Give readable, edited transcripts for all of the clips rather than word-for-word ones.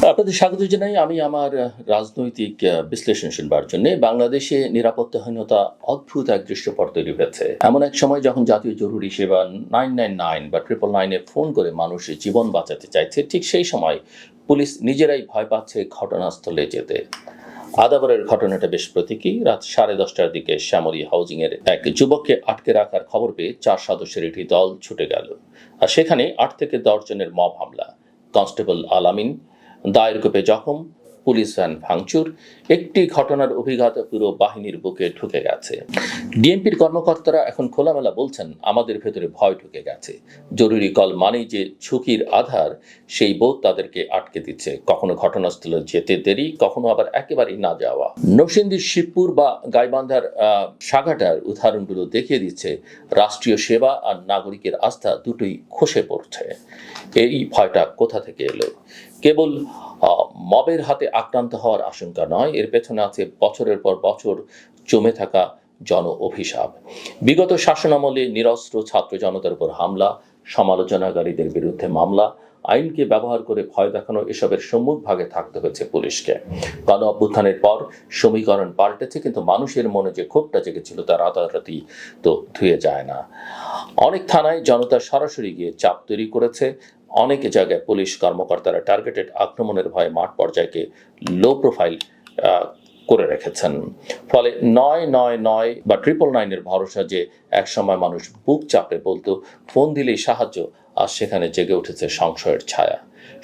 আপনাদের স্বাগত জানাই। আমি আমার রাজনৈতিক বিশ্লেষণ শুনবার জন্যে। বাংলাদেশে নিরাপত্তাহীনতা অদ্ভুত এক দৃশ্যপট তৈরি হয়েছে। এমন এক সময় যখন জাতীয় জরুরি সেবা 999 বা 999 এ ফোন করে মানুষের জীবন বাঁচাতে চাইছে, ঠিক সেই সময় পুলিশ নিজেরাই ভয় পাচ্ছে ঘটনাস্থলে যেতে। আদাবরের ঘটনাটা বেশ প্রতীকী। রাত 10:30টার দিকে শ্যামলী হাউজিংয়ের এক যুবককে আটকে রাখার খবর পেয়ে 4 সদস্যের একটি দল ছুটে গেল। আর সেখানে 8 থেকে 10 জনের মব হামলা। কনস্টেবল আলামিন দায়ের কোপে জখম, পুলিশ ভ্যান ভাঙচুর। একটি ঘটনার অভিজ্ঞতা পুরো বাহিনীর বুকে ঢুকে গেছে। ডিএমপির কর্মকর্তারা এখন খোলামেলা বলছেন, আমাদের ভেতরে ভয় ঢুকে গেছে। জরুরি কল মানেই যে ঝুঁকির আধার, সেই বোধ তাদেরকে আটকে দিচ্ছে। কখনো ঘটনাস্থলে যেতে দেরি, কখনো আবার একেবারেই না যাওয়া। নরসিংদীর শিবপুর বা গাইবান্ধার সাগাটার উদাহরণগুলো দেখিয়ে দিচ্ছে রাষ্ট্রীয় সেবা আর নাগরিকের আস্থা দুটোই খসে পড়ছে। এই ভয়টা কোথা থেকে এলো? কেবল মবের হাতে আক্রান্ত হওয়ার আশঙ্কা নয়, এর পেছনে আছে বছরের পর বছর জমে থাকা জন অভিশাপ। বিগত শাসনামলে নিরস্ত্র ছাত্র জনতার উপর হামলা, সমালোচনাকারীদের বিরুদ্ধে মামলা, আইনকে ব্যবহার করে ভয় দেখানো, এসবের সম্মুখ ভাগে থাকতে হয়েছে পুলিশকে। গণ অভ্যুত্থানের পর সমীকরণ পাল্টেছে, কিন্তু মানুষের মনে যে ক্ষোভটা জেগেছিল তা রাতারাতি তো ধুয়ে যায় না। অনেক থানায় জনতা সরাসরি গিয়ে চাপ তৈরি করেছে। অনেক জায়গায় পুলিশ কর্মকর্তারা টার্গেটেড আক্রমণের ভয়ে মাঠ পর্যায়কে লো প্রোফাইল করে রেখেছেন। ফলে 999 বা 999 ভরসা যে একসময় মানুষ বুক চাপড়ে বলতো ফোন দিলেই সাহায্য, আর সেখানে জেগে উঠেছে সংশয়ের ছায়া।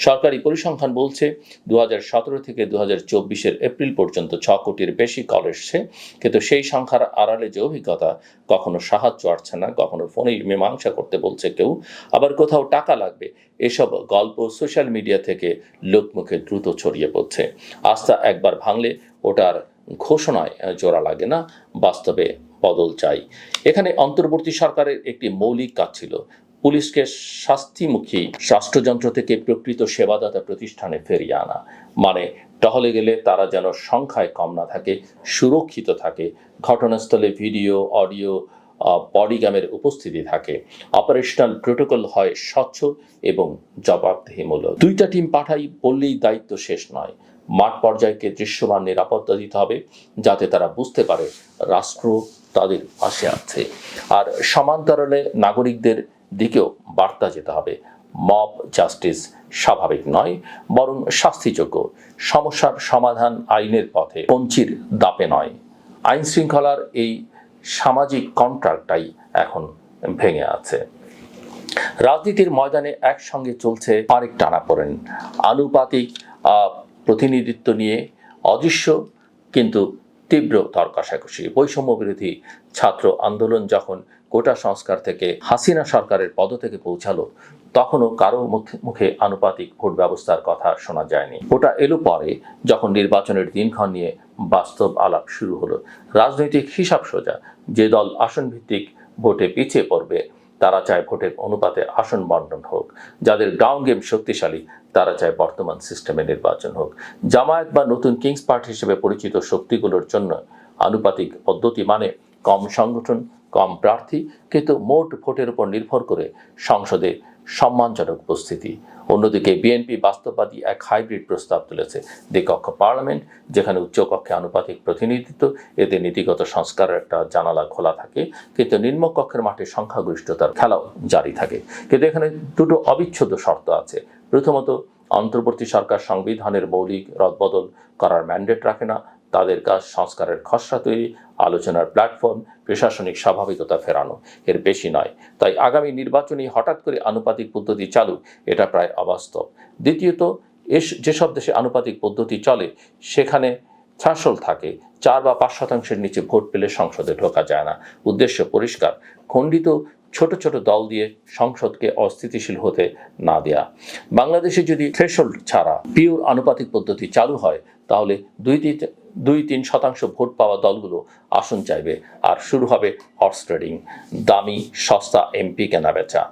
সরকারি পরিসংখ্যান বলছে 2017 থেকে 2024 এপ্রিল পর্যন্ত 6 কোটির বেশি কল এসছে, কিন্তু সেই সংখ্যার আড়ালে যে অভিজ্ঞতা, কখনো সাহায্য আসছে না, কখনো ফোনেই মীমাংসা করতে বলছে কেউ, আবার কোথাও টাকা লাগবে, এসব গল্প সোশ্যাল মিডিয়া থেকে লোকমুখে দ্রুত ছড়িয়ে পড়ছে। আস্থা একবার ভাঙলে ওটার ঘোষণায় জোড়া লাগে না, বাস্তবে বদল চাই। এখানে অন্তর্বর্তী সরকারের একটি মৌলিক কাজ ছিল পুলিশকে শাস্তিমুখী রাষ্ট্রযন্ত্র থেকে প্রকৃত সেবাদাতা প্রতিষ্ঠানে ফিরিয়ে আনা। মানে টহলে গেলে তারা যেন সংখ্যায় কম না থাকে, সুরক্ষিত থাকে, ঘটনাস্থলে ভিডিও, অডিও, বডিগ্যামের উপস্থিতি থাকে, অপারেশনাল প্রোটোকল হয় স্বচ্ছ এবং জবাবদিহিমূলক। 2টা টিম পাঠাই বললেই দায়িত্ব শেষ নয়। মাঠ পর্যায়কে দৃশ্যমান নিরাপত্তা দিতে হবে, যাতে তারা বুঝতে পারে রাষ্ট্র তাদের পাশে আছে। আর সমান্তরালে নাগরিকদের দিকেও বার্তা যেতে হবে, মব জাস্টিস স্বাভাবিক নয়, বরং শাস্তিযোগ্য। সমস্যার সমাধান আইনের পথে, পঞ্চির দাপে নয়। আইন শৃঙ্খলার এই সামাজিক কন্ট্রাক্টটাই এখন ভেঙে আছে। রাজনীতির ময়দানে একসঙ্গে চলছে আরেক টানাপোড়েন। আনুপাতিক প্রতিনিধিত্ব নিয়ে অদৃশ্য কিন্তু তীব্র তর্কাশাকষি। বৈষম্য বিরোধী ছাত্র আন্দোলন যখন কোটা সংস্কার থেকে হাসিনা সরকারের পদ থেকে পৌঁছালো, তখনও কারো মুখে আনুপাতিক ভোট ব্যবস্থার কথা শোনা যায়নি। ওটা এলো পরে, যখন নির্বাচনের দিনক্ষণ নিয়ে বাস্তব আলাপ শুরু হলো। রাজনৈতিক হিসাব সোজা, যে দল আসন ভিত্তিক ভোটে পিছিয়ে পড়বে তারা চায় ভোটের অনুপাতে আসন বন্টন হোক, যাদের গ্রাউন্ড গেম শক্তিশালী তারা চায় বর্তমান সিস্টেমে নির্বাচন হোক। জামায়াত বা নতুন কিংস পার্টি হিসেবে পরিচিত শক্তিগুলোর জন্য আনুপাতিক পদ্ধতি মানে কম সংগঠন, কম প্রার্থী, কিন্তু মোট ভোটের উপর নির্ভর করে সংসদে সম্মানজনক উপস্থিতি। অন্যদিকে বিএনপি বাস্তববাদী এক হাইব্রিড প্রস্তাব তুলেছে, দ্বিকক্ষ পার্লামেন্ট, যেখানে উচ্চকক্ষে আনুপাতিক প্রতিনিধিত্ব, এতে নীতিগত সংস্কারের একটা জানালা খোলা থাকে, কিন্তু নিম্নকক্ষের মাঠে সংখ্যাগরিষ্ঠতার খেলাও জারি থাকে। কিন্তু এখানে দুটো অবিচ্ছেদ্য শর্ত আছে। প্রথমত, অন্তর্বর্তী সরকার সংবিধানের মৌলিক রদবদল করার ম্যান্ডেট রাখে না। তাদের কাজ সংস্কারের খসড়া তৈরি, আলোচনার প্ল্যাটফর্ম, প্রশাসনিক স্বাভাবিকতা ফেরানো, এর বেশি নয়। তাই আগামী নির্বাচনে হঠাৎ করে আনুপাতিক পদ্ধতি চালু, এটা প্রায় অবাস্তব। দ্বিতীয়ত, যেসব দেশে আনুপাতিক পদ্ধতি চলে সেখানে থ্রেশহোল্ড থাকে, 4 বা 5% নিচে ভোট পেলে সংসদে ঢোকা যায় না। উদ্দেশ্য পরিষ্কার, খণ্ডিত ছোট ছোট দল দিয়ে সংসদকে অস্থিতিশীল হতে না দেয়া। বাংলাদেশে যদি থ্রেশহোল্ড ছাড়া পিওর আনুপাতিক পদ্ধতি চালু হয়, তাহলে 2-3% ভোট পাওয়া দলগুলো আসন চাইবে, আর শুরু হবে হর্স ট্রেডিং, দামি সস্তা এমপি কেনা বেচা,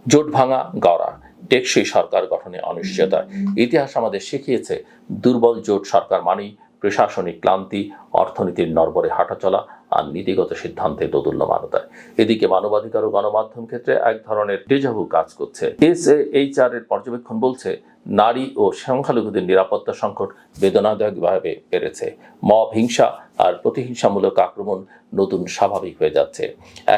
জোট ভাঙা গড়া, টেকসই সরকার গঠনে অনিশ্চয়তা। ইতিহাস আমাদের শিখিয়েছে, দুর্বল জোট সরকার মানেই প্রশাসনিক ক্লান্তি, অর্থনীতির নড়বড়ে হাঁটাচলা, আর নীতিগত সিদ্ধান্তে দোদুল্যমানতায়। এদিকে মানবাধিকার ও গণমাধ্যম ক্ষেত্রে এক ধরনের ডেজাভু কাজ করছে। SAHR এর পর্যবেক্ষণ বলছে, নারী ও সংখ্যালঘুদের নিরাপত্তা সংকট বেদনাদায়কভাবে বেড়েছে। মব হিংসা আর প্রতিহিংসামূলক আক্রমণ নতুন স্বাভাবিক হয়ে যাচ্ছে।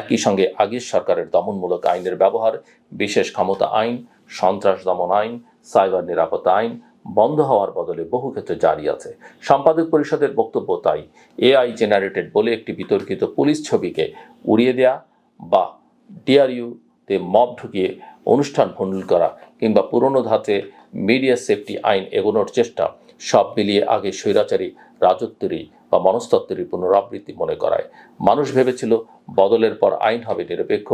একই সঙ্গে আগের সরকারের দমনমূলক আইনের ব্যবহার, বিশেষ ক্ষমতা আইন, সন্ত্রাস দমন আইন, সাইবার নিরাপত্তা আইন বন্ধ হওয়ার বদলে বহু ক্ষেত্রে জারি আছে। সম্পাদক পরিষদের বক্তব্য তাই, AI জেনারেটেড বলে একটি বিতর্কিত পুলিশ ছবিকে উড়িয়ে দেয়া বা DRU-তে মব ঢুকিয়ে অনুষ্ঠান ভণ্ডুল করা কিংবা পুরনো ধাঁচে মিডিয়া সেফটি আইন এগোনোর চেষ্টা, সব মিলিয়ে আগে স্বৈরাচারী রাজত্বেরই বা মনস্তত্ত্বেরই পুনরাবৃত্তি মনে করায়। মানুষ ভেবেছিল বদলের পর আইন হবে নিরপেক্ষ,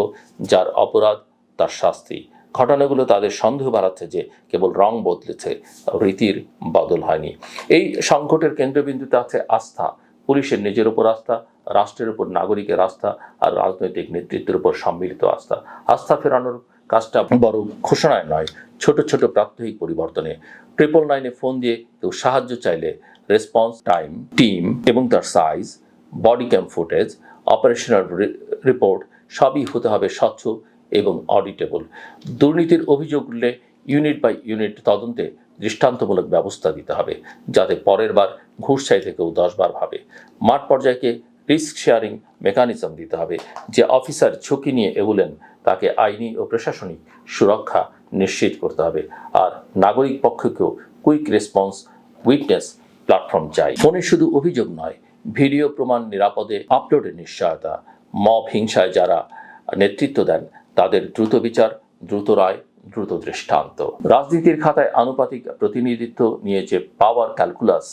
যার অপরাধ তার শাস্তি। ঘটনাগুলো তাদের সন্দেহ বাড়াচ্ছে যে কেবল রং বদলেছে, রীতির বদল হয়নি। এই সংকটের কেন্দ্রবিন্দুতে আছে আস্থা, পুলিশের নিজের উপর আস্থা, রাষ্ট্রের উপর নাগরিকের আস্থা, আর রাজনৈতিক নেতৃত্বের উপর সম্মিলিত আস্থা। আস্থা ফেরানোর কাজটা বড় ঘোষণায় নয়, ছোট ছোট প্রাত্যহিক পরিবর্তনে। 999-এ ফোন দিয়ে কেউ সাহায্য চাইলে রেসপন্স টাইম, টিম এবং তার size, body cam footage, operational report সবই হতে হবে স্বচ্ছ এবং অডিটেবল। দুর্নীতির অভিযোগ উঠলে ইউনিট বাই ইউনিট তদন্তে দৃষ্টান্তমূলক ব্যবস্থা দিতে হবে, যাতে পরের বার ঘুষ চাইতে কেউ 10 বার ভাবে। মাঠ পর্যায়কে রিস্ক শেয়ারিং মেকানিজম দিতে হবে। যে অফিসার ঝুঁকি নিয়ে এগুলেন তাকে আইনি ও প্রশাসনিক সুরক্ষা নিশ্চিত করতে হবে। আর নাগরিক পক্ষকেও কুইক রেসপন্স উইটনেস প্ল্যাটফর্ম চাই। ফোনে শুধু অভিযোগ নয়, ভিডিও প্রমাণ নিরাপদে আপলোডের নিশ্চয়তা। মব হিংসায় যারা নেতৃত্ব দেন তাদের দ্রুত বিচার, দ্রুত রায়, দ্রুত দৃষ্টান্ত। রাজনীতির খাতায় আনুপাতিক প্রতিনিধিত্ব নিয়ে যে পাওয়ার ক্যালকুলাস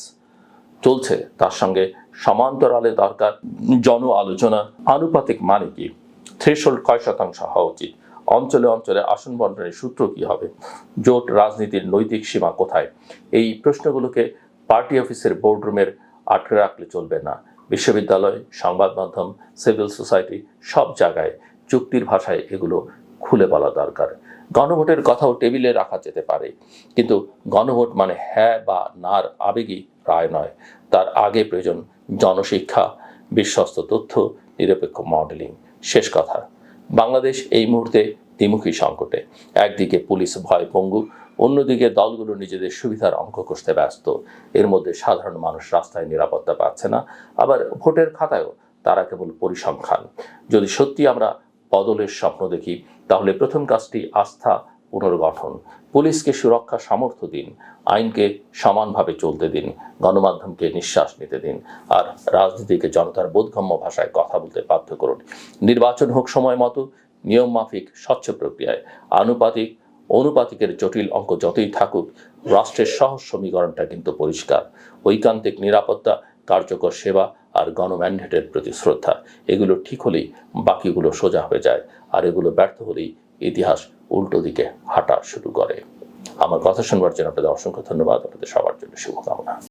চলছে তার সঙ্গে সমান্তরালে দরকার জন আলোচনা। আনুপাতিক মানে কি? থ্রেশহোল্ড কয় শতাংশ হওয়া উচিত? অঞ্চলে অঞ্চলে আসন বন্টনের সূত্র কি হবে? জোট রাজনীতির নৈতিক সীমা কোথায়? এই প্রশ্নগুলোকে পার্টি অফিসের বোর্ডরুমের আটকে রাখলে চলবে না। বিশ্ববিদ্যালয়, সংবাদ মাধ্যম, সিভিল সোসাইটি সব জায়গায় চুক্তির ভাষায় এগুলো খুলে বলা দরকার। গণভোটের কথাও টেবিলে রাখা যেতে পারে, কিন্তু গণভোট মানে হ্যাঁ বা নার আবেগী রায় নয়। তার আগে প্রয়োজন জনশিক্ষা, বিশ্বস্ত তথ্য, নিরপেক্ষ মডেলিং। শেষ কথা, বাংলাদেশ এই মুহূর্তে দ্বিমুখী সংকটে। একদিকে পুলিশ ভয় পঙ্গু, অন্যদিকে দলগুলো নিজেদের সুবিধার অঙ্ক কষতে ব্যস্ত। এর মধ্যে সাধারণ মানুষ রাস্তায় নিরাপত্তা পাচ্ছে না, আবার ভোটের খাতায়ও তারা কেবল পরিসংখ্যান। যদি সত্যি আমরা বদলের স্বপ্ন দেখি, তাহলে প্রথম কাজটি আস্থা পুনর্গঠন। পুলিশকে সুরক্ষা সামর্থ্য দিন, আইনকে সমানভাবে চলতে দিন, গণমাধ্যমকে নিঃশ্বাস নিতে দিন, আর রাজনীতিকে জনতার বোধগম্য ভাষায় কথা বলতে বাধ্য করুন। নির্বাচন হোক সময় মতো, নিয়ম মাফিক, স্বচ্ছ প্রক্রিয়ায়। অনুপাতিকের জটিল অঙ্ক যতই থাকুক, রাষ্ট্রের সহজ সমীকরণটা কিন্তু পরিষ্কার। ঐকান্তিক নিরাপত্তা, কার্যকর সেবা আর গণম্যান্ডেটের প্রতি শ্রদ্ধা। এগুলো ঠিক হলেই বাকিগুলো সোজা হয়ে যায়, আর এগুলো ব্যর্থ হলেই ইতিহাস উল্টো দিকে হাঁটা শুরু করে। আমার কথা শুনবার জন্য আপনাদের অসংখ্য ধন্যবাদ। আপনাদের সবার জন্য শুভকামনা।